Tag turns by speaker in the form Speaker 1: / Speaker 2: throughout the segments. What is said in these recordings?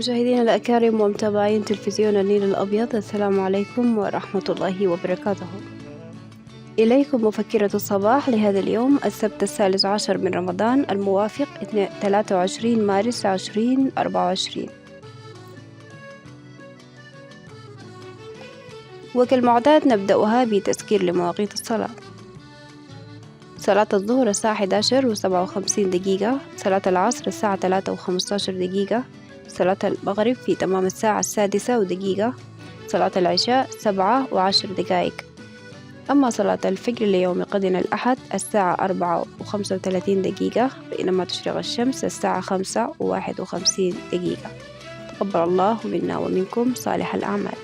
Speaker 1: مشاهدينا الأكارم ومتابعين تلفزيون النيل الأبيض، السلام عليكم ورحمة الله وبركاته. إليكم مفكرة الصباح لهذا اليوم السبت 13 من رمضان الموافق 23 مارس 2024. وكالمعتاد نبدأها بتذكير لمواقيت الصلاة. صلاة الظهر الساعة 11:57، صلاة العصر الساعة 3:15، صلاة المغرب في تمام الساعة 6:01، صلاة العشاء 7:10. أما صلاة الفجر ليوم غد الأحد الساعة 4:35، بينما تشرق الشمس الساعة 5:51. تقبل الله منا ومنكم صالح الأعمال.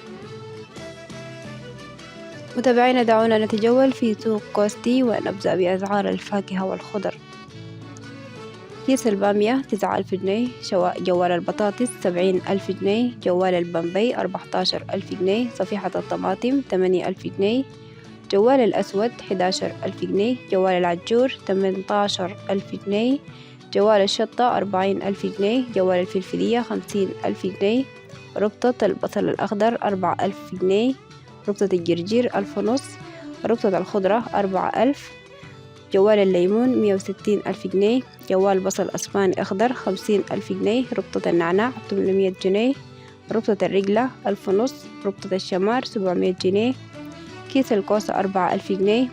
Speaker 1: متابعينا دعونا نتجول في سوق كوستي ونبدأ بأسعار الفاكهة والخضر. كيس البامية 9000 جنيه، جوال البطاطس 70,000 جنيه، جوال البامبي 14,000 جنيه، صفيحة الطماطم 8,000 جنيه، جوال الأسود 11,000 جنيه، جوال العجور 18,000 جنيه، جوال الشطة 40,000 جنيه، جوال الفلفلية 50,000 جنيه، ربطة البصل الأخضر 4,000 جنيه، ربطة الجرجير 1,500، ربطة الخضرة 4,000، جوال الليمون 160,000 جنيه، جوال بصل أسباني أخضر 50,000 جنيه، ربطة النعناع 800 جنيه، ربطة الرجلة 1,500، ربطة الشمار 700 جنيه، كيس الكوسة 4,000 جنيه.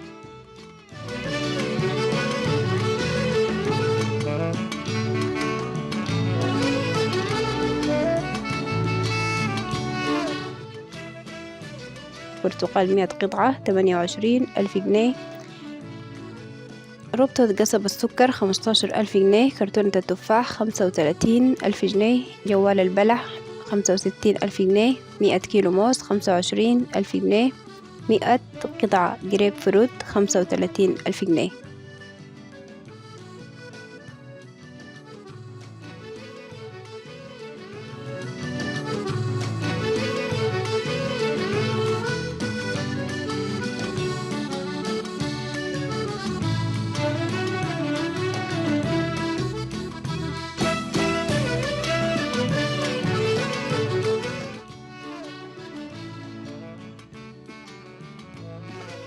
Speaker 1: برتقال 100 قطعة 28,000 جنيه، ربطة قصب السكر 15,000 جنيه، كرتونة التفاح 35,000 جنيه، جوال البلح 65,000 جنيه، 100 كيلو موز 25,000 جنيه، 100 قطعة جريب فروت 35,000 جنيه.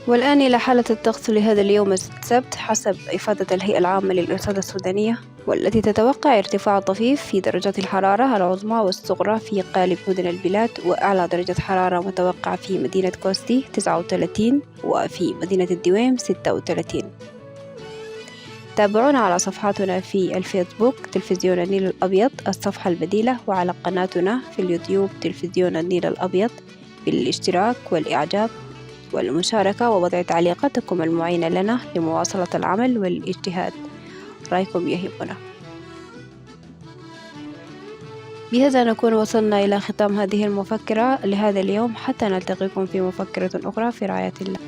Speaker 1: والآن إلى حالة الطقس لهذا اليوم السبت حسب إفادة الهيئة العامة للأرصاد السودانية، والتي تتوقع ارتفاع طفيف في درجات الحرارة العظمى والصغرى في غالب مدن البلاد، وأعلى درجة حرارة متوقعة في مدينة كوستي 39 وفي مدينة الدويم 36. تابعونا على صفحاتنا في الفيسبوك تلفزيون النيل الأبيض الصفحة البديلة، وعلى قناتنا في اليوتيوب تلفزيون النيل الأبيض بالاشتراك والإعجاب والمشاركة ووضع تعليقاتكم المعينة لنا لمواصلة العمل والاجتهاد. رأيكم يهمنا. بهذا نكون وصلنا إلى ختام هذه المفكرة لهذا اليوم، حتى نلتقيكم في مفكرة أخرى في رعاية الله.